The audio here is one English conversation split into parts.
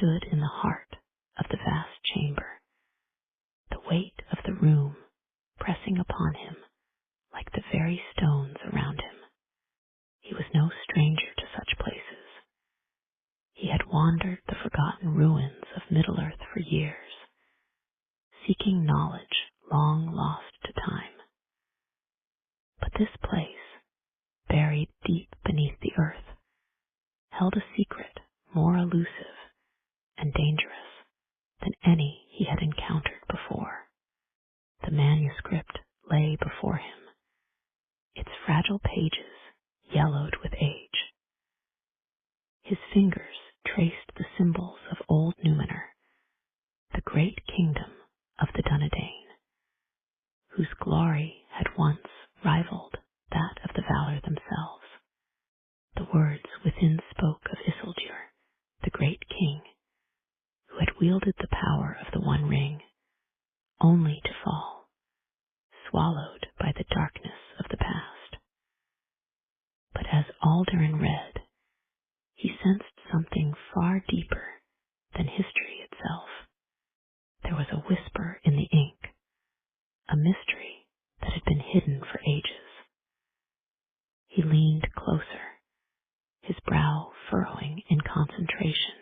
stood in the heart of the vast chamber, the weight of the room pressing upon him like the very stones around him. He was no stranger to such places. He had wandered the forgotten ruins of Middle-earth for years, seeking knowledge long lost to time. But this place, buried deep beneath the earth, held a secret more elusive and dangerous than any he had encountered before. The manuscript lay before him, its fragile pages yellowed with age. His fingers traced the symbols of old Numenor, the great kingdom of the Dunedain, whose glory had once rivaled that of the Valor themselves. The words within spoke of Isildur, the great king, who had wielded the power of the One Ring, only to fall, swallowed by the darkness of the past. But as Aldurin read, he sensed something far deeper than history itself. There was a whisper in the ink, a mystery that had been hidden for ages. He leaned closer, his brow furrowing in concentration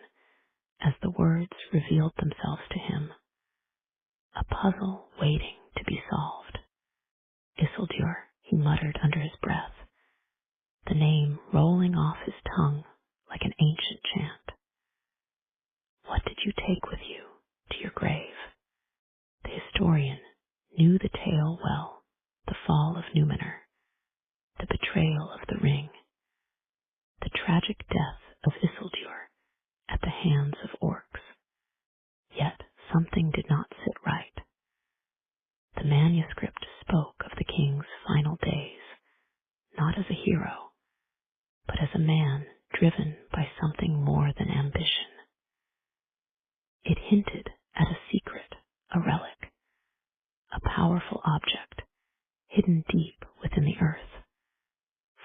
as the words revealed themselves to him, a puzzle waiting to be solved. Isildur, he muttered under his breath, the name rolling off his tongue like an ancient chant. What did you take with you to your grave? The historian knew the tale well, the fall of Numenor, the betrayal of the ring, the tragic death of Isildur at the hands of orcs. Yet something did not sit right. The manuscript spoke of the king's final days, not as a hero, but as a man driven by something more than ambition. It hinted at a secret, a relic, a powerful object hidden deep within the earth,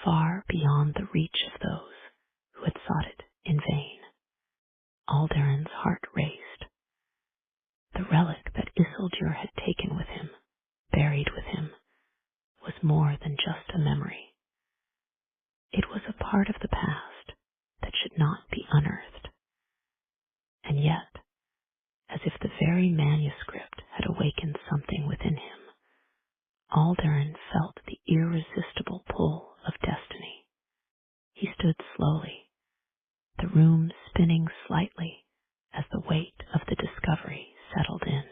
far beyond the reach of those who had sought it in vain. Alderin's heart raced. The relic that Isildur had taken with him, buried with him, was more than just a memory. It was a part of the past that should not be unearthed. And yet, as if the very manuscript had awakened something within him, Aldurin felt the irresistible pull of destiny. He stood slowly, the room spinning slightly as the weight of the discovery settled in.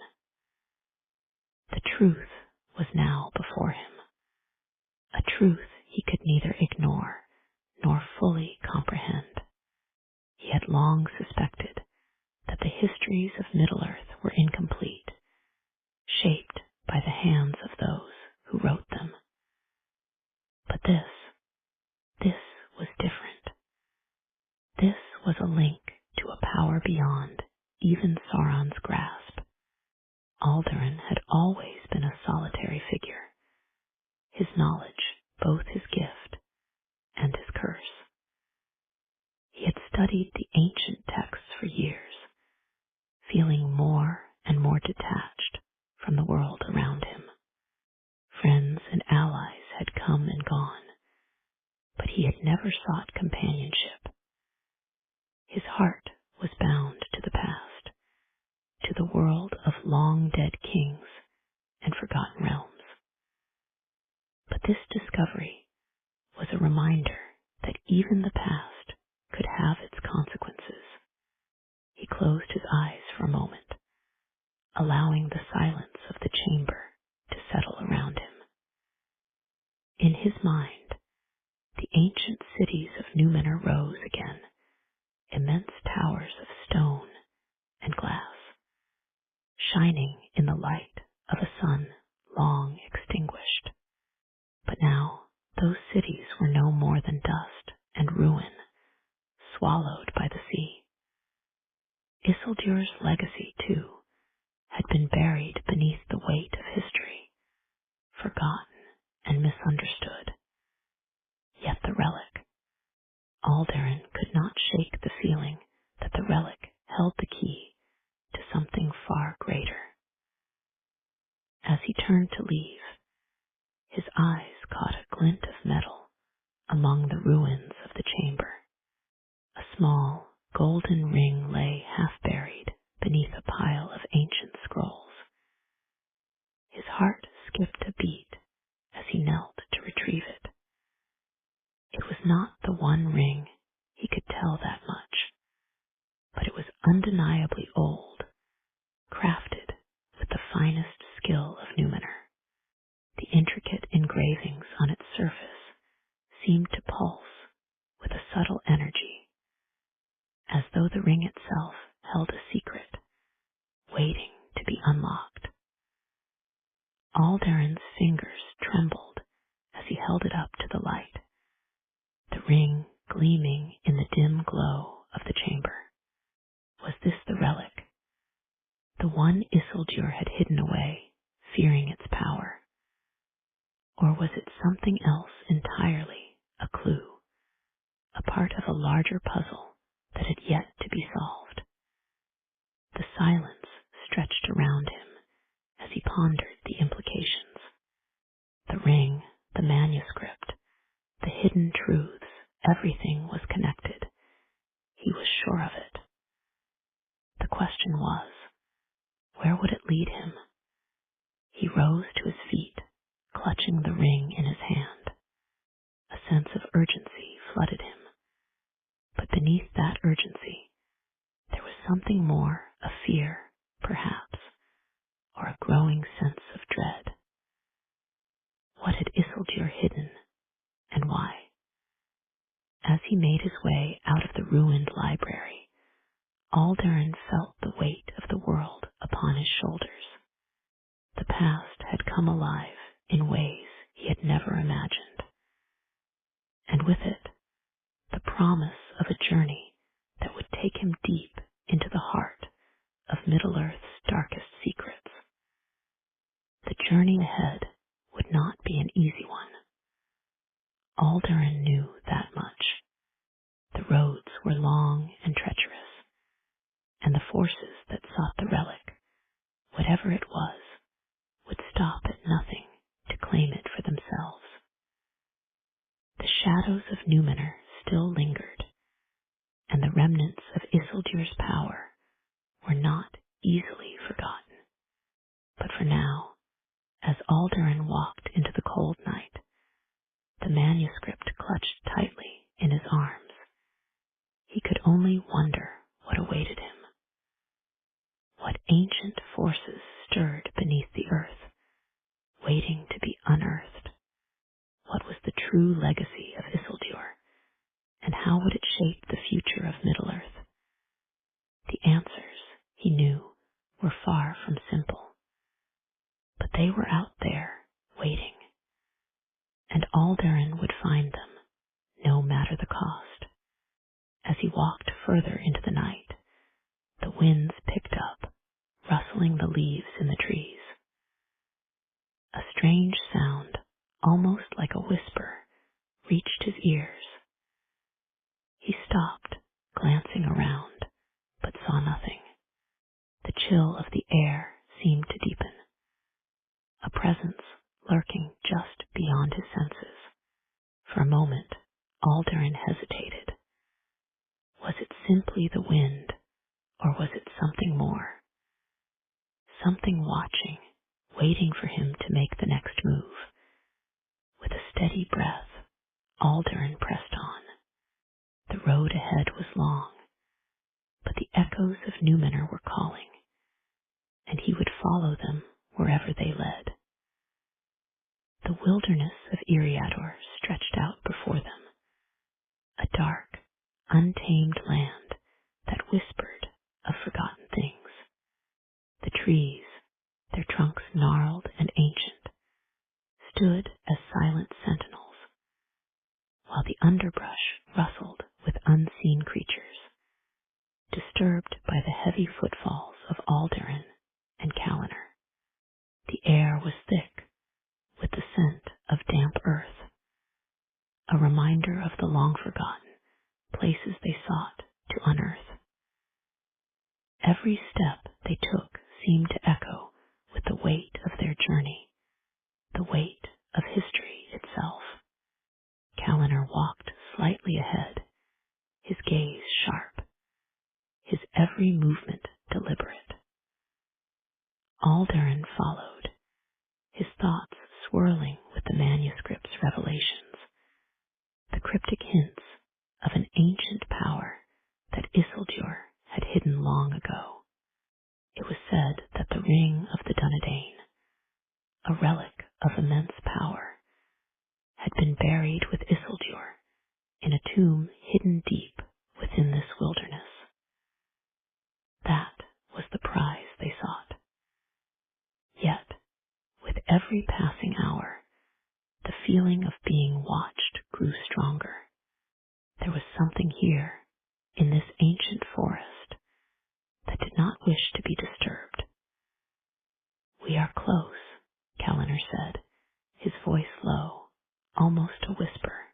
The truth was now before him, a truth he could neither ignore nor fully comprehend. He had long suspected that the histories of Middle-earth were incomplete, shaped by the hands of those who wrote them. But this was different. This was a link to a power beyond even Sauron's grasp. Aldurin had always been a solitary figure, his knowledge both his gift and his curse. He had studied the ancient texts for years, feeling more and more detached from the world around him. Friends and allies had come and gone, but he had never sought companionship. His heart was bound to the past, to the world of long-dead kings and forgotten realms. But this discovery was a reminder that even the past could have its consequences. He closed his eyes for a moment, allowing the silence of the chamber to settle around him. In his mind, the ancient cities of Numenor rose again, immense towers of stone and glass, shining in the light of a sun long extinguished. But now those cities were no more than dust and ruin, swallowed by the sea. Isildur's legacy, too, had been buried beneath the weight of history, forgotten and misunderstood. Yet the relic, Aldurin could not shake the feeling that the relic held the far greater. As he turned to leave, his eyes caught a glint of metal among the ruins of the chamber. A small, golden ring lay half buried beneath a pile of ancient scrolls. His heart skipped a beat as he knelt to retrieve it. It was not the one ring, he could tell that much, but it was undeniably old, crafted with the finest skill of Numenor. The intricate engravings on its surface seemed to pulse with a subtle energy, as though the ring itself held a secret, waiting to be unlocked. Alderin's fingers trembled as he held it up to the light, the ring gleaming in the dim glow of the chamber. Was this the relic? The one Isildur had hidden away, fearing its power? Or was it something else entirely, a clue, a part of a larger puzzle that had yet to be solved? The silence stretched around him as he pondered the implications. The ring, the manuscript, the hidden truths, everything was connected. He was sure of it. The question was, where would it lead him? He rose to his feet, clutching the ring in his hand. A sense of urgency flooded him. But beneath that urgency, there was something more, a fear, perhaps, or a growing sense of dread. What had Isildur hidden, and why? As he made his way out of the ruined library, Alderin felt the weight of the world upon his shoulders. The past had come alive in ways he had never imagined, and with it, the promise of a journey that would take him deep into the heart of Middle-earth's darkest secrets. The journey ahead would not be an easy one. Alderin knew that much. The roads were long and treacherous, and the forces that sought the relic, whatever it was, would stop at nothing to claim it for themselves. The shadows of Numenor still lingered, and the remnants of Isildur's power were not easily forgotten. But for now, as Alderin walked into the cold night, the manuscript clutched tightly in his arms. He could only wonder what awaited him. What ancient forces stirred beneath the earth, waiting to be unearthed? What was the true legacy of Isildur, and how would it shape the future of Middle-earth? The answers, he knew, were far from simple, but they were out there, waiting, and Alderin would find them, no matter the cost. As he walked further into the night, the winds picked up, rustling the leaves in the trees. A strange sound, almost like a whisper, reached his ears. He stopped, glancing around, but saw nothing. The chill of the air seemed to deepen, a presence lurking just beyond his senses. For a moment, Alderin hesitated. Was it simply the wind, or was it something more? Something watching, waiting for him to make the next move. With a steady breath, Alderin pressed on. The road ahead was long, but the echoes of Numenor were calling, and he would follow them wherever they led. The wilderness of Eriador stretched out before them, a dark, untamed land that whispered of forgotten things. The trees, their trunks gnarled and ancient, stood as silent sentinels, while the underbrush rustled with unseen creatures, disturbed by the heavy footfalls of Alderin and Calinar. The air was thick with the scent of damp earth, a reminder of the long-forgotten places they sought to unearth. Every step they took seemed to echo with the weight of their journey, the weight of history itself. Callender walked slightly ahead, his gaze sharp, his every movement deliberate. Alderin followed, his thoughts swirling with the manuscript's revelations, the cryptic hints of an ancient power that Isildur had hidden long ago. It was said that the ring of the Dunedain, a relic of immense power, had been buried with Isildur in a tomb hidden deep within this wilderness. That was the prize they sought. Yet, with every passing hour, the feeling of being watched grew stronger. There was something here, in this ancient forest, that did not wish to be disturbed. "We are close," Callender said, his voice low, almost a whisper.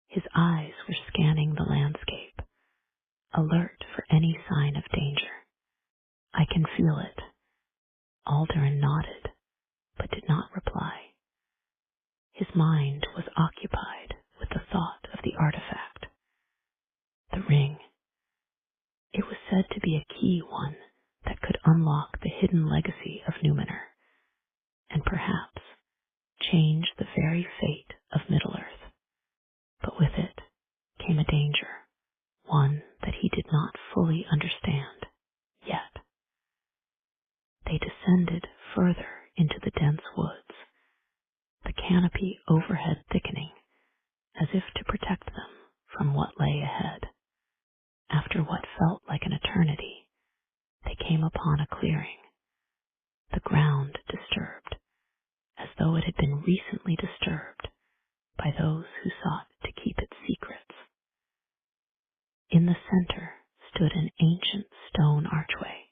His eyes were scanning the landscape, alert for any sign of danger. "I can feel it." Alderin nodded, but did not reply. His mind was occupied with the thought of the artifact. The ring. It was said to be a key one that could unlock the hidden legacy of Numenor, and perhaps change the very fate of Middle-earth. But with it came a danger, one that he did not fully understand yet. They descended further into the dense woods, the canopy overhead thickening, as if to protect them from what lay ahead. After what felt like an eternity, they came upon a clearing, the ground disturbed, as though it had been recently disturbed by those who sought to keep its secrets. In the center stood an ancient stone archway,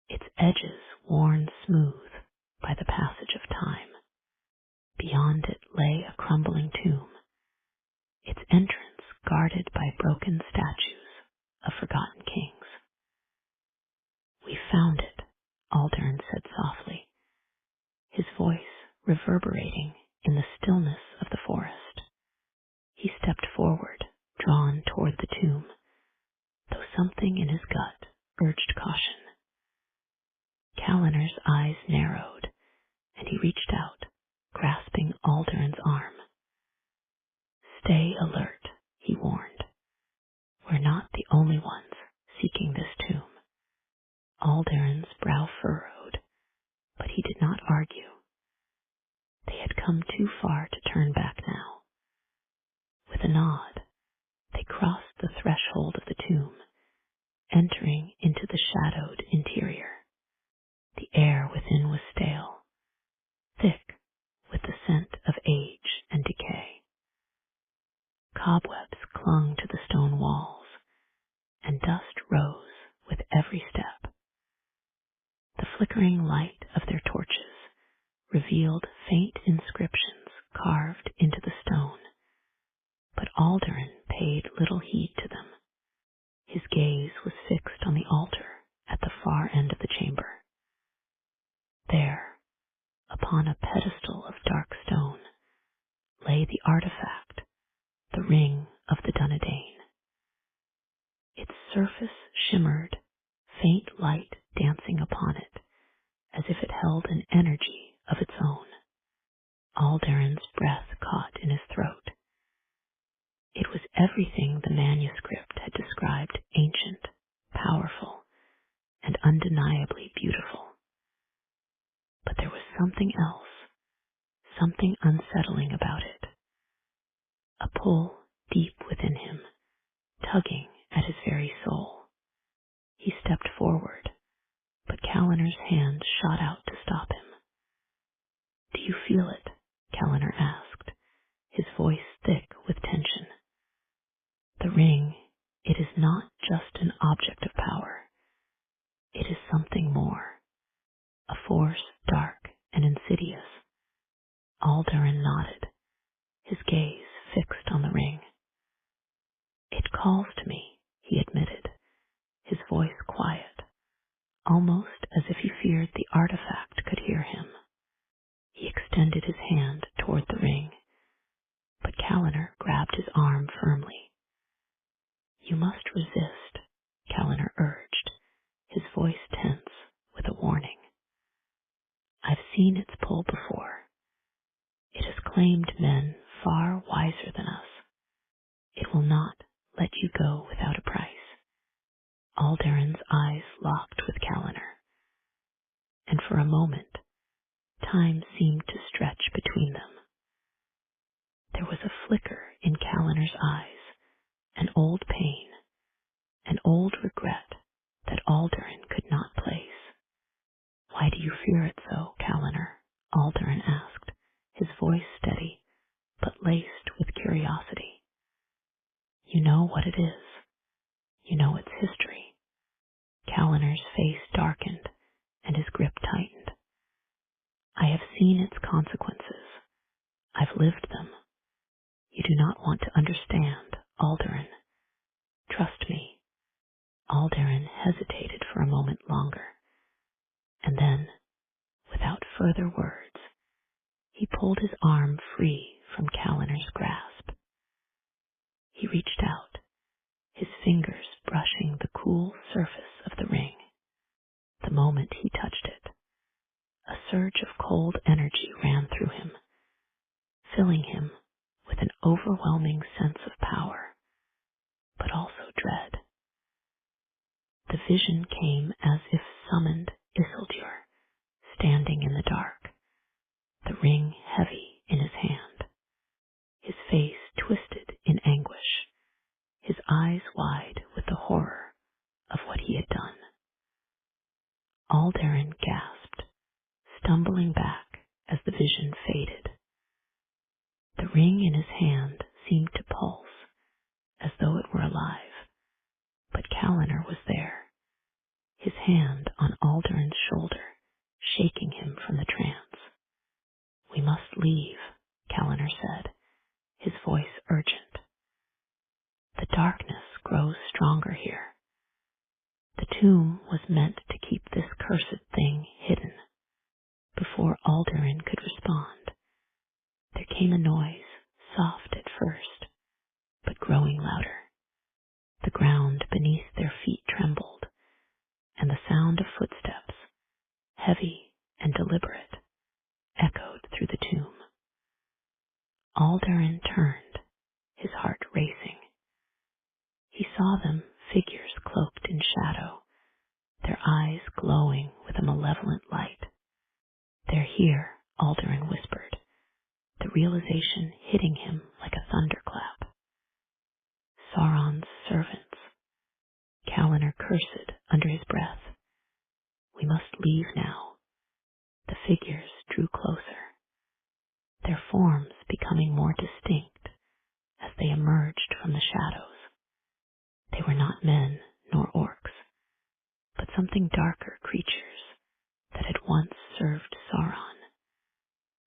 its edges worn smooth by the passage of time. Beyond it lay a crumbling tomb, its entrance guarded by broken statues of forgotten kings. "We found it," Alderin said softly, his voice reverberating in the stillness of the forest. He stepped forward, drawn toward the tomb, though something in his gut urged caution. Callender's eyes narrowed, and he reached out, grasping Alderin's arm. "Stay alert," he warned. "We're not the only ones seeking this tomb." Alderin's brow furrowed, but he did not argue. They had come too far to turn back now. With a nod, they crossed the threshold of the tomb, entering into the shadowed interior. The air within was stale, thick with the scent of age and decay. Cobwebs clung to the stone walls, and dust rose with every step. The flickering light of their torches revealed faint inscriptions carved into the stone, but Alderin paid little heed to them. His gaze was fixed on the altar at the far end of the chamber. There, upon a pedestal of dark stone, lay the artifact, the ring of the Dunedain. Its surface shimmered, faint light dancing upon it, as if it held an energy of its own. Alderin's breath caught in his throat. It was everything the manuscript had described: ancient, powerful, and undeniably beautiful. But there was something else, something unsettling about it. A pull deep within him, tugging at his very soul. He stepped forward, but Callender's hand shot out to stop him. "Do you feel it?" Callender asked, his voice thick with tension. "The ring, it is not just an object of power. It is something more, a force dark and insidious." Alderin nodded, his gaze fixed on the ring. "It calls to me," he admitted, his voice quiet, almost as if he feared the artifact could hear him. He extended his hand toward the ring, but Calliner grabbed his arm firmly. "You must resist," Calliner urged, his voice tense with a warning. "I've seen its pull before. It has claimed men far wiser than us. It will not let you go without a price." Alderin's eyes locked with Calliner, and for a moment, time seemed to stretch between them. There was a flicker in Calliner's eyes, an old pain, an old regret that Alderin could not place. "Why do you fear it so, Calliner?" Alderin asked, his voice steady, but laced with curiosity. "You know what it is. You know its history." Calliner's face darkened, and his grip tightened. "I have seen its consequences. I've lived them. You do not want to understand, Alderin. Trust me." Alderin hesitated for a moment longer, and then, without further words, he pulled his arm free from Calliner's grasp. He reached out, his fingers brushing the cool surface of the ring. The moment he touched it, a surge of cold energy ran through him, filling him with an overwhelming sense of power, but also dread. The vision came as if summoned Isildur, standing in the dark, the ring heavy in his hand, his face twisted in anguish, his eyes wide with the horror of what he had done. Alderin gasped, stumbling back as the vision faded. The ring in his hand seemed to pulse, as though it were alive, but Calliner was there, his hand on Alderin's shoulder, shaking him from the trance. "We must leave," Calliner said, his voice urgent. "The darkness grows stronger here. The tomb was meant to keep this cursed thing hidden." Before Alderin could respond, there came a noise, soft at first, but growing louder. The ground beneath their feet trembled, and the sound of footsteps, heavy and deliberate, echoed through the tomb. Alderin turned, his heart racing. He saw them, figures cloaked in shadow, their eyes glowing with a malevolent light. "They're here," Alderin whispered, the realization hitting him like a thunderclap. "Sauron's servants," Calliner cursed under his breath. "We must leave now." The figures drew closer, their forms becoming more distinct as they emerged from the shadows. They were not men nor orcs, but something darker creatures that had once served Sauron,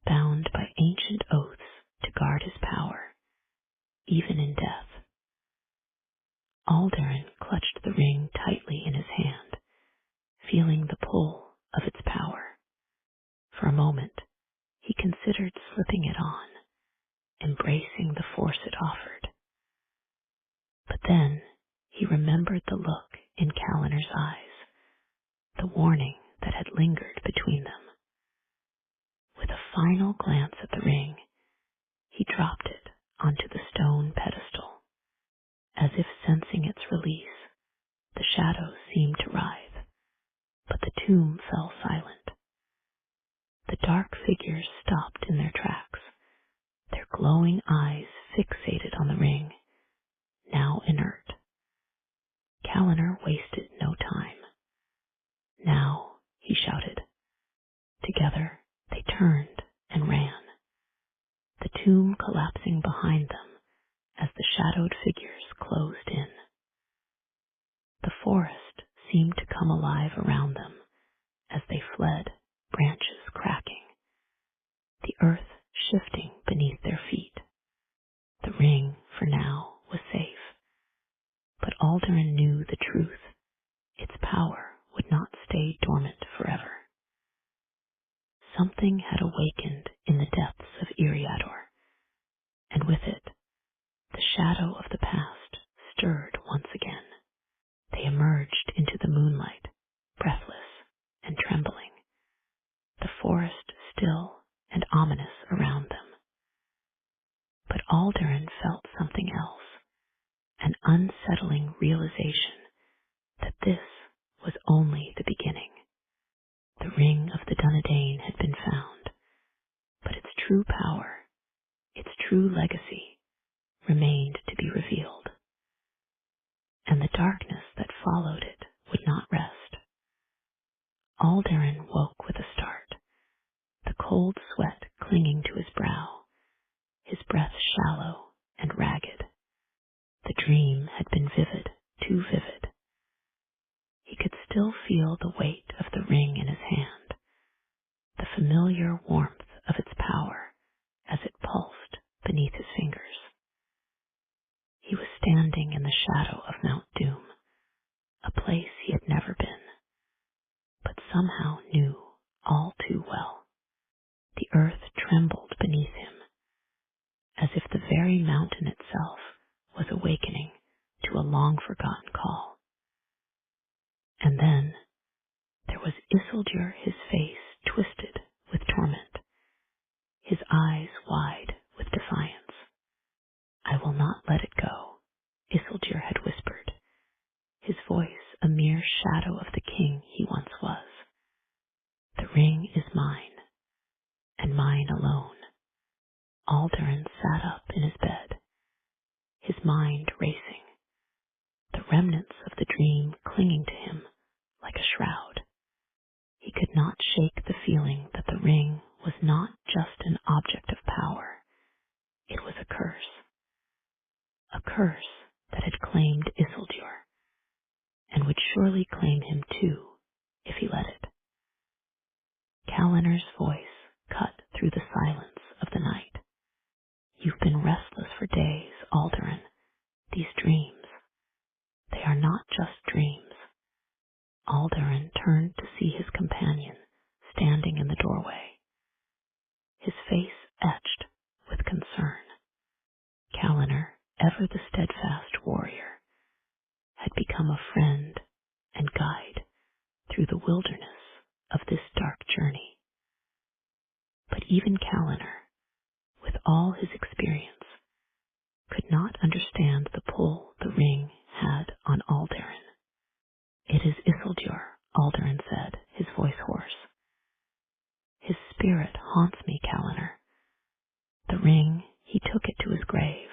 bound by ancient oaths to guard his power, even in death. Alderin clutched the ring tightly in his hand, feeling the pull of its power. For a moment, he considered slipping it on, embracing the force it offered. But then he remembered the look in Calliner's eyes, the warning that had lingered between them. With a final glance at the ring, he dropped it onto the stone pedestal. As if sensing its release, the shadows seemed to writhe, but the tomb fell silent. The dark figures stopped in their tracks, their glowing eyes fixated on the ring, now inert. Calliner wasted no time. "Now," he shouted. Together they turned and ran, the tomb collapsing behind them as the shadowed figures closed in. The forest seemed to come alive around them as they fled, branches cracking, the earth shifting beneath their feet. The ring, for now, was safe, but Alderin knew the truth. Its power would not stay permanent forever. Something had awakened in the depths of Eriador, and with it, the shadow of the past stirred once again. They emerged into the moonlight, breathless and trembling, the forest still and ominous around them. But Alderin felt something else, an unsettling realization that this was only the beginning. The ring of the Dunedain had been found, but its true power, its true legacy, remained to be revealed. And the darkness that followed it would not rest. Alderin woke with a start, the cold sweat clinging to his brow, his breath shallow and ragged. The dream had been vivid, too vivid. He could still feel the weight of the ring in his hand, the familiar warmth of its power as it pulsed beneath his fingers. He was standing in the shadow of Mount Doom, a place he had never been, but somehow knew all too well. The earth trembled beneath him, as if the very mountain itself was awakening to a long-forgotten call. And then there was Isildur, his face twisted with torment, his eyes wide with defiance. "I will not let it go," Isildur had whispered, his voice a mere shadow of the king he once was. "The ring is mine, and mine alone." Alderin sat up in his bed, his mind racing, the remnants of the dream clinging to him like a shroud. He could not shake the feeling that the ring was not just an object of power. It was a curse that had claimed Isildur, and would surely claim him too if he let it. Kaliner's voice cut through the silence of the night. "You've been restless for days, Alderin. These dreams, they are not just dreams." Alderin turned to see his companion standing in the doorway, his face etched with concern. Kaliner, ever the steadfast warrior, had become a friend and guide through the wilderness of this dark journey. But even Kaliner, with all his experience, could not understand the pull the ring had on Alderin. "It is Isildur," Alderin said, his voice hoarse. "His spirit haunts me, Kaliner. The ring, he took it to his grave,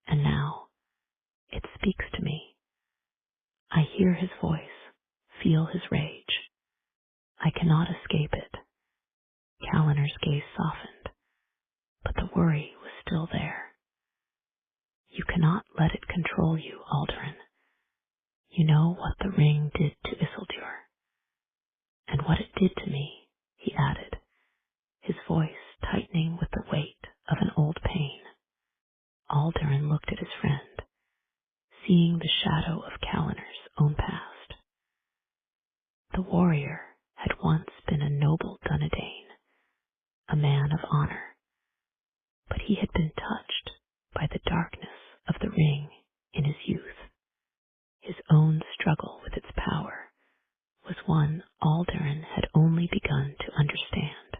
and now it speaks to me. I hear his voice, feel his rage. I cannot escape it." Kaliner's gaze softened, but the worry was still there. "You cannot let it control you, Alderin. You know what the ring did to Isildur, and what it did to me," he added, his voice tightening with the weight of an old pain. Alderin looked at his friend, seeing the shadow of Kaliner's own past. The warrior had once been a noble Dunedain, a man of honor, but he had been touched by the darkness of the ring in his youth. His own struggle with its power was one Alderin had only begun to understand.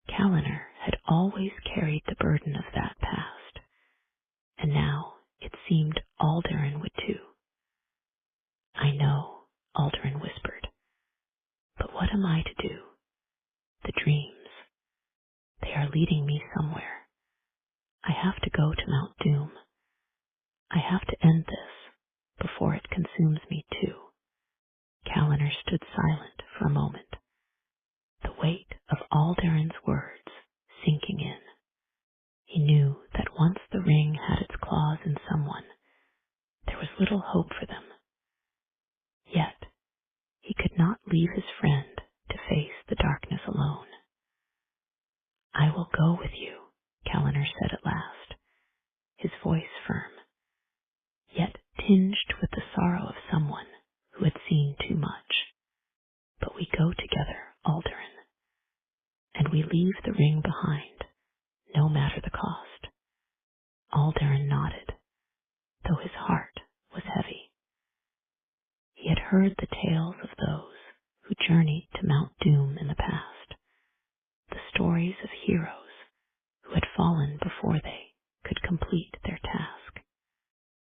Kaliner had always carried the burden of that past, and now it seemed Alderin would too. "I know," Alderin whispered, "but what am I to do? The dreams, they are leading me somewhere. I have to go to Mount Doom. I have to end this before it consumes me too." Kaliner stood silent for a moment, the weight of Alderin's words sinking in. He knew that once the ring had its claws in someone, there was little hope for them. Yet he could not leave his friend to face the darkness alone. "I will go with you," Kaliner said at last, his voice firm, yet tinged with the sorrow of someone who had seen too much. We go together, Aldurin, and we leave the ring behind, no matter the cost. Aldurin nodded, though his heart was heavy. He had heard the tales of those who journeyed to Mount Doom in the past, the stories of heroes who had fallen before they could complete their task.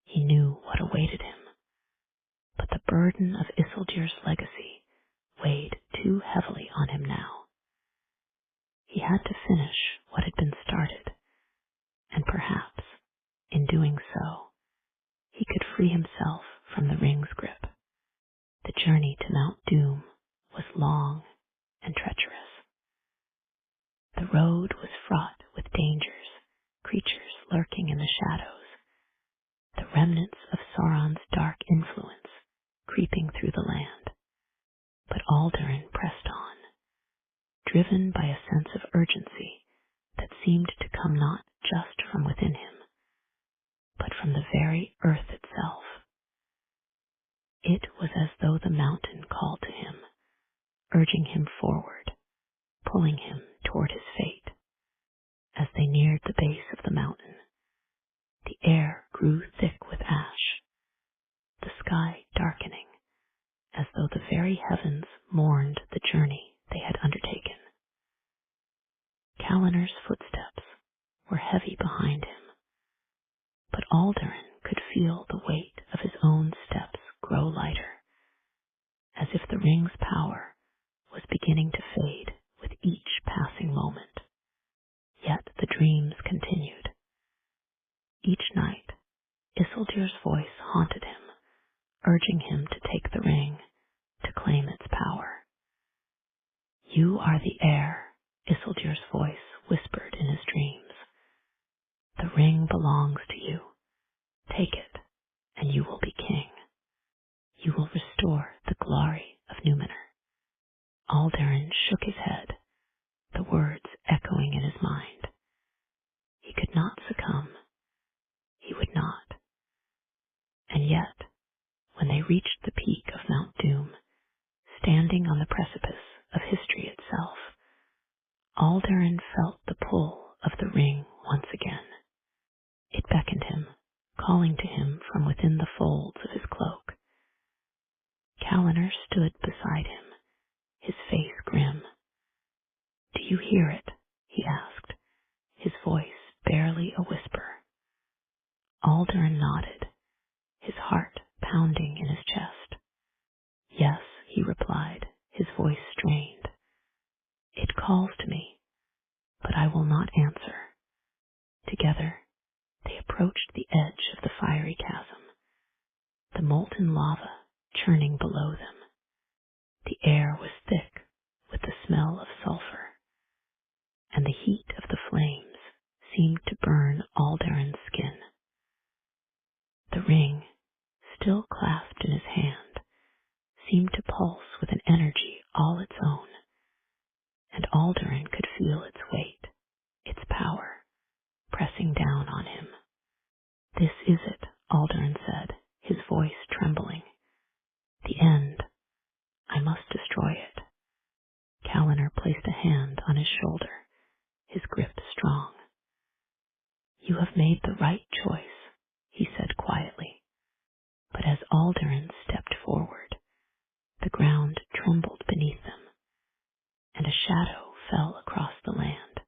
He knew what awaited him, but the burden of Isildur's legacy weighed too heavily on him now. He had to finish what had been started, and perhaps, in doing so, he could free himself from the ring's grip. The journey to Mount Doom was long and treacherous. The road was fraught with dangers, creatures lurking in the shadows, the remnants of Sauron's dark influence creeping through the land. But Aldurin pressed on, driven by a sense of urgency that seemed to come not just from within him, but from the very earth itself. It was as though the mountain called to him, urging him forward, pulling him toward his fate. As they neared the base of the mountain, the air grew thick with ash, the sky darkening, as though the very heavens mourned the journey they had undertaken. Calinor's footsteps were heavy behind him, but Aldurin could feel the weight of his own steps grow lighter, as if the ring's power was beginning to fade with each passing moment. Yet the dreams continued. Each night, Isildur's voice haunted him, urging him to take the ring, to claim its power. "You are the heir," Isildur's voice whispered in his dreams. "The ring belongs to you. Take it, and you will be king. You will restore the glory of Númenor." Aldurin shook his head, the words echoing in his mind. He could not succumb. He would not. And yet, when they reached the peak of Mount Doom, standing on the precipice of history itself, Aldurin felt the pull of the ring once again. It beckoned him, calling to him from within the folds of his cloak. Calinor stood beside him, his face grim. "Do you hear it?" he asked, his voice barely a whisper. Aldurin nodded, his heart pounding in his chest. "Yes," he replied, his voice strained. "It calls to me, but I will not answer." Together, they approached the edge of the fiery chasm, the molten lava churning below them. The air was thick with the smell of sulfur, and the heat of the flames seemed to burn Aldurin's skin. The ring, still clasped in his hand, seemed to pulse with an energy all its own, and Aldurin could feel its weight, its power, pressing down on him. "This is it," Aldurin said, his voice trembling. "The end. I must destroy it." Calinor placed a hand on his shoulder, his grip strong. "You have made the right choice," he said quietly. But as Aldurin stepped forward, the ground trembled beneath them, and a shadow fell across the land.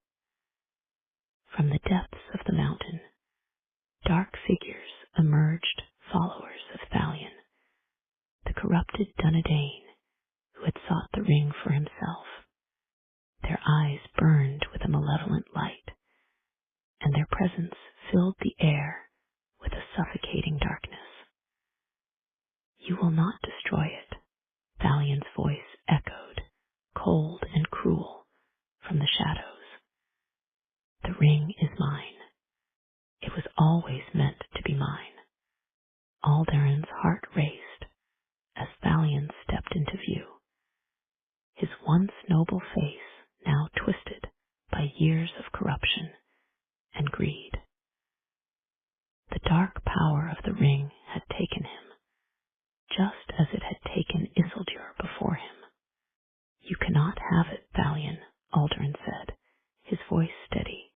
From the depths of the mountain, dark figures emerged, followers of Thalion, the corrupted Dunedain who had sought the ring for himself. Their eyes burned with a malevolent light, and their presence filled the air with a suffocating darkness. "You will not destroy it," Thalion's voice echoed, cold and cruel, from the shadows. "The ring is mine. It was always meant to be mine." Aldurin's heart raced as Thalion stepped into view, his once noble face now twisted by years of corruption and greed. The dark power of the ring had taken him, just as it had taken Isildur before him. cannot have it